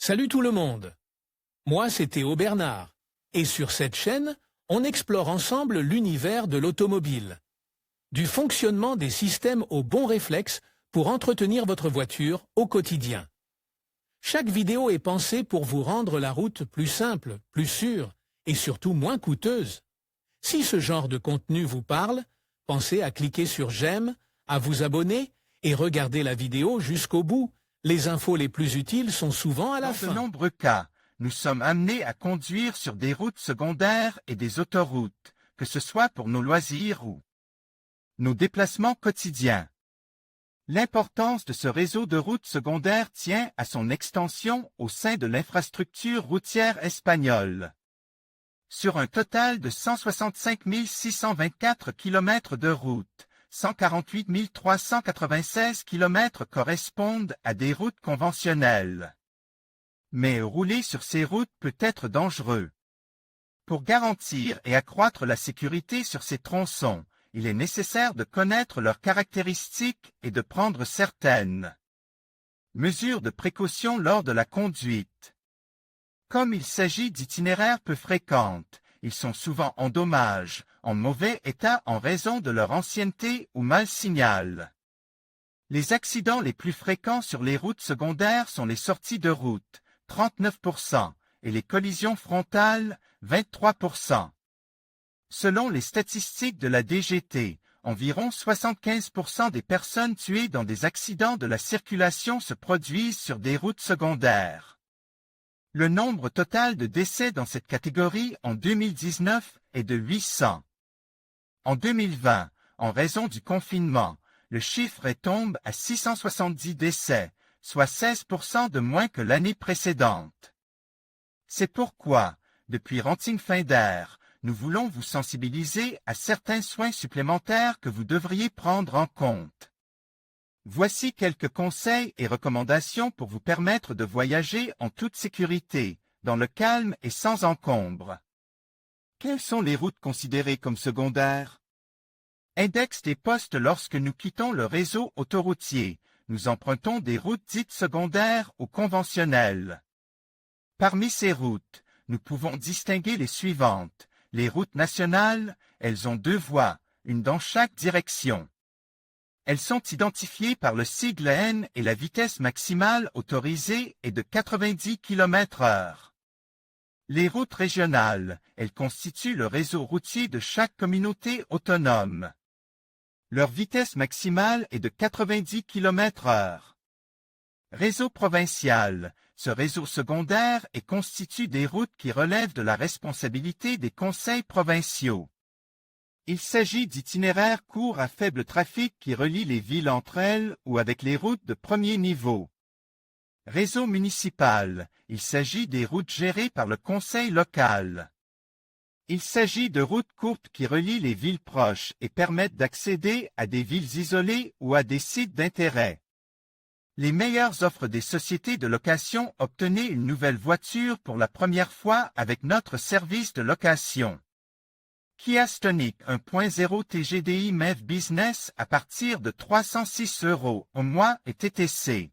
Salut tout le monde. Moi, c'est Théo Bernard. Et sur cette chaîne, on explore ensemble l'univers de l'automobile. Du fonctionnement des systèmes aux bons réflexes pour entretenir votre voiture au quotidien. Chaque vidéo est pensée pour vous rendre la route plus simple, plus sûre et surtout moins coûteuse. Si ce genre de contenu vous parle, pensez à cliquer sur j'aime, à vous abonner et regarder la vidéo jusqu'au bout. Les infos les plus utiles sont souvent à la fin. Dans de nombreux cas, nous sommes amenés à conduire sur des routes secondaires et des autoroutes, que ce soit pour nos loisirs ou nos déplacements quotidiens. L'importance de ce réseau de routes secondaires tient à son extension au sein de l'infrastructure routière espagnole. Sur un total de 165 624 km de routes, 148 396 km correspondent à des routes conventionnelles. Mais rouler sur ces routes peut être dangereux. Pour garantir et accroître la sécurité sur ces tronçons, il est nécessaire de connaître leurs caractéristiques et de prendre certaines mesures de précaution lors de la conduite. Comme il s'agit d'itinéraires peu fréquentes, ils sont souvent en dommages, en mauvais état en raison de leur ancienneté ou mal signal. Les accidents les plus fréquents sur les routes secondaires sont les sorties de route, 39%, et les collisions frontales, 23%. Selon les statistiques de la DGT, environ 75% des personnes tuées dans des accidents de la circulation se produisent sur des routes secondaires. Le nombre total de décès dans cette catégorie en 2019 est de 800. En 2020, en raison du confinement, le chiffre tombe à 670 décès, soit 16% de moins que l'année précédente. C'est pourquoi, depuis Renting Finder, nous voulons vous sensibiliser à certains soins supplémentaires que vous devriez prendre en compte. Voici quelques conseils et recommandations pour vous permettre de voyager en toute sécurité, dans le calme et sans encombre. Quelles sont les routes considérées comme secondaires? Index des postes. Lorsque nous quittons le réseau autoroutier, nous empruntons des routes dites secondaires ou conventionnelles. Parmi ces routes, nous pouvons distinguer les suivantes. Les routes nationales, elles ont 2 voies, une dans chaque direction. Elles sont identifiées par le sigle N et la vitesse maximale autorisée est de 90 km/h. Les routes régionales, elles constituent le réseau routier de chaque communauté autonome. Leur vitesse maximale est de 90 km/h. Réseau provincial, ce réseau secondaire constitue des routes qui relèvent de la responsabilité des conseils provinciaux. Il s'agit d'itinéraires courts à faible trafic qui relient les villes entre elles ou avec les routes de premier niveau. Réseau municipal, il s'agit des routes gérées par le conseil local. Il s'agit de routes courtes qui relient les villes proches et permettent d'accéder à des villes isolées ou à des sites d'intérêt. Les meilleures offres des sociétés de location. Obtenez une nouvelle voiture pour la première fois avec notre service de location. Kia Stonic 1.0 TGDI MEV Business à partir de 306 € au mois et TTC.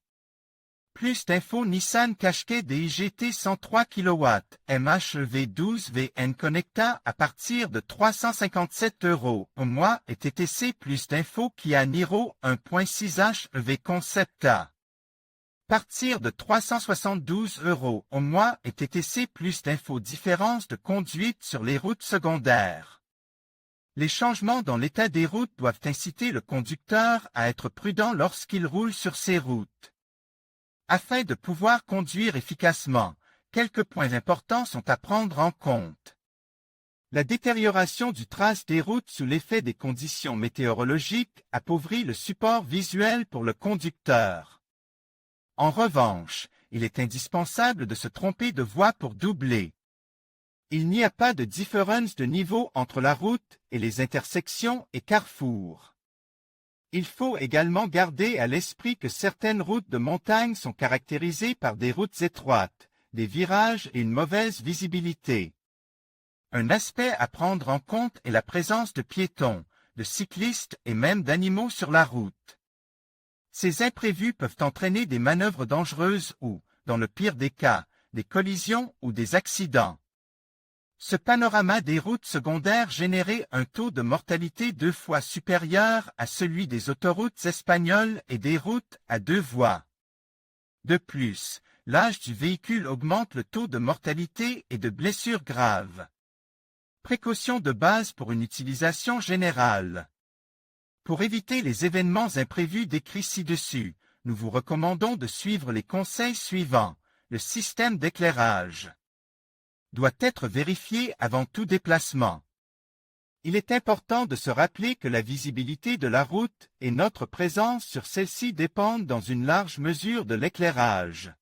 Plus d'infos. Nissan Qashqai DIGT 103 kW MHEV 12 VN Connecta à partir de 357 € au mois et TTC. Plus d'infos. Kia Niro 1.6 HEV Concepta. Partir de 372 € au mois et TTC. Plus d'infos. Différences de conduite sur les routes secondaires. Les changements dans l'état des routes doivent inciter le conducteur à être prudent lorsqu'il roule sur ces routes. Afin de pouvoir conduire efficacement, quelques points importants sont à prendre en compte. La détérioration du trace des routes sous l'effet des conditions météorologiques appauvrit le support visuel pour le conducteur. En revanche, il est indispensable de se tromper de voie pour doubler. Il n'y a pas de différence de niveau entre la route et les intersections et carrefours. Il faut également garder à l'esprit que certaines routes de montagne sont caractérisées par des routes étroites, des virages et une mauvaise visibilité. Un aspect à prendre en compte est la présence de piétons, de cyclistes et même d'animaux sur la route. Ces imprévus peuvent entraîner des manœuvres dangereuses ou, dans le pire des cas, des collisions ou des accidents. Ce panorama des routes secondaires générait un taux de mortalité 2 fois supérieur à celui des autoroutes espagnoles et des routes à 2 voies. De plus, l'âge du véhicule augmente le taux de mortalité et de blessures graves. Précautions de base pour une utilisation générale. Pour éviter les événements imprévus décrits ci-dessus, nous vous recommandons de suivre les conseils suivants. Le système d'éclairage doit être vérifié avant tout déplacement. Il est important de se rappeler que la visibilité de la route et notre présence sur celle-ci dépendent dans une large mesure de l'éclairage.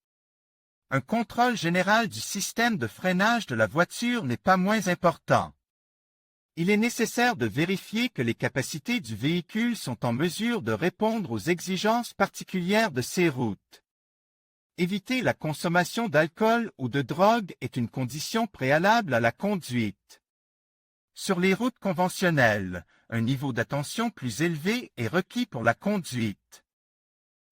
Un contrôle général du système de freinage de la voiture n'est pas moins important. Il est nécessaire de vérifier que les capacités du véhicule sont en mesure de répondre aux exigences particulières de ces routes. Éviter la consommation d'alcool ou de drogue est une condition préalable à la conduite. Sur les routes conventionnelles, un niveau d'attention plus élevé est requis pour la conduite.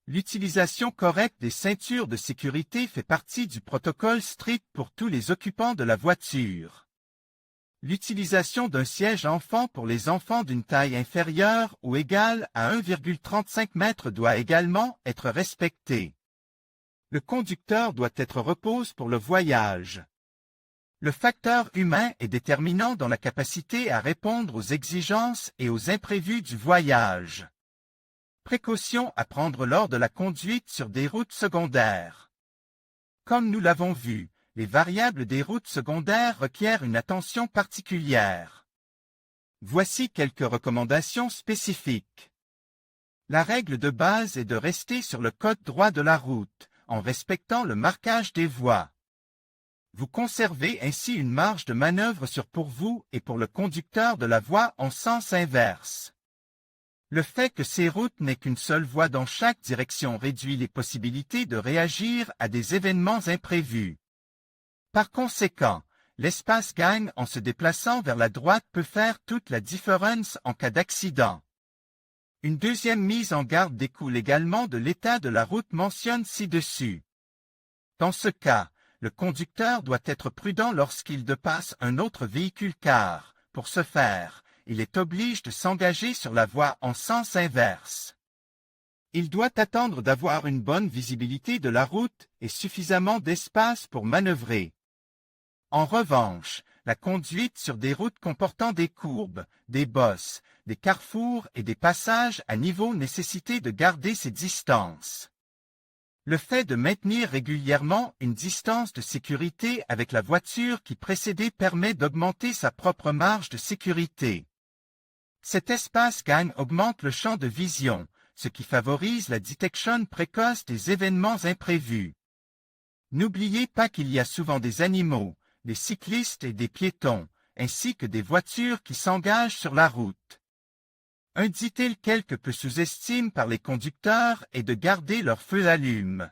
L'utilisation correcte des ceintures de sécurité fait partie du protocole strict pour tous les occupants de la voiture. L'utilisation d'un siège enfant pour les enfants d'une taille inférieure ou égale à 1,35 m doit également être respectée. Le conducteur doit être repose pour le voyage. Le facteur humain est déterminant dans la capacité à répondre aux exigences et aux imprévus du voyage. Précautions à prendre lors de la conduite sur des routes secondaires. Comme nous l'avons vu, les variables des routes secondaires requièrent une attention particulière. Voici quelques recommandations spécifiques. La règle de base est de rester sur le code droit de la route, en respectant le marquage des voies. Vous conservez ainsi une marge de manœuvre pour vous et pour le conducteur de la voie en sens inverse. Le fait que ces routes n'aient qu'une seule voie dans chaque direction réduit les possibilités de réagir à des événements imprévus. Par conséquent, l'espace gagne en se déplaçant vers la droite peut faire toute la différence en cas d'accident. Une deuxième mise en garde découle également de l'état de la route mentionne ci-dessus. Dans ce cas, le conducteur doit être prudent lorsqu'il dépasse un autre véhicule car, pour ce faire, il est obligé de s'engager sur la voie en sens inverse. Il doit attendre d'avoir une bonne visibilité de la route et suffisamment d'espace pour manœuvrer. En revanche, la conduite sur des routes comportant des courbes, des bosses, des carrefours et des passages à niveau nécessite de garder ces distances. Le fait de maintenir régulièrement une distance de sécurité avec la voiture qui précédait permet d'augmenter sa propre marge de sécurité. Cet espace gagne augmente le champ de vision, ce qui favorise la détection précoce des événements imprévus. N'oubliez pas qu'il y a souvent des animaux, des cyclistes et des piétons, ainsi que des voitures qui s'engagent sur la route. Un détail quelque peu sous-estimé par les conducteurs est de garder leur feu allume.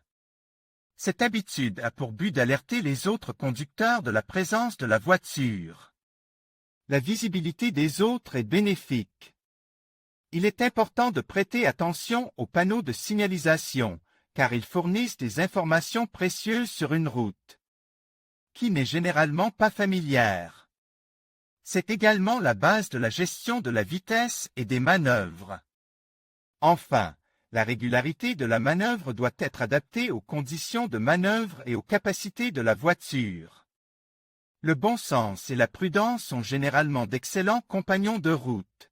Cette habitude a pour but d'alerter les autres conducteurs de la présence de la voiture. La visibilité des autres est bénéfique. Il est important de prêter attention aux panneaux de signalisation, car ils fournissent des informations précieuses sur une route qui n'est généralement pas familière. C'est également la base de la gestion de la vitesse et des manœuvres. Enfin, la régularité de la manœuvre doit être adaptée aux conditions de manœuvre et aux capacités de la voiture. Le bon sens et la prudence sont généralement d'excellents compagnons de route.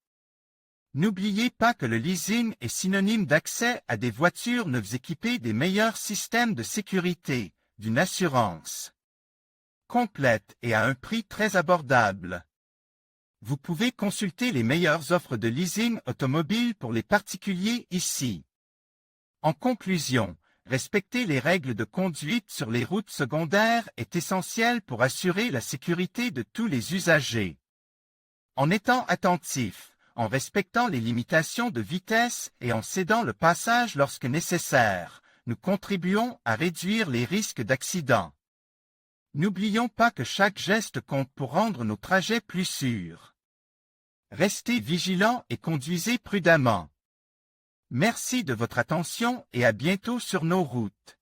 N'oubliez pas que le leasing est synonyme d'accès à des voitures neuves équipées des meilleurs systèmes de sécurité, d'une assurance complète et à un prix très abordable. Vous pouvez consulter les meilleures offres de leasing automobile pour les particuliers ici. En conclusion, respecter les règles de conduite sur les routes secondaires est essentiel pour assurer la sécurité de tous les usagers. En étant attentif, en respectant les limitations de vitesse et en cédant le passage lorsque nécessaire, nous contribuons à réduire les risques d'accident. N'oublions pas que chaque geste compte pour rendre nos trajets plus sûrs. Restez vigilants et conduisez prudemment. Merci de votre attention et à bientôt sur nos routes.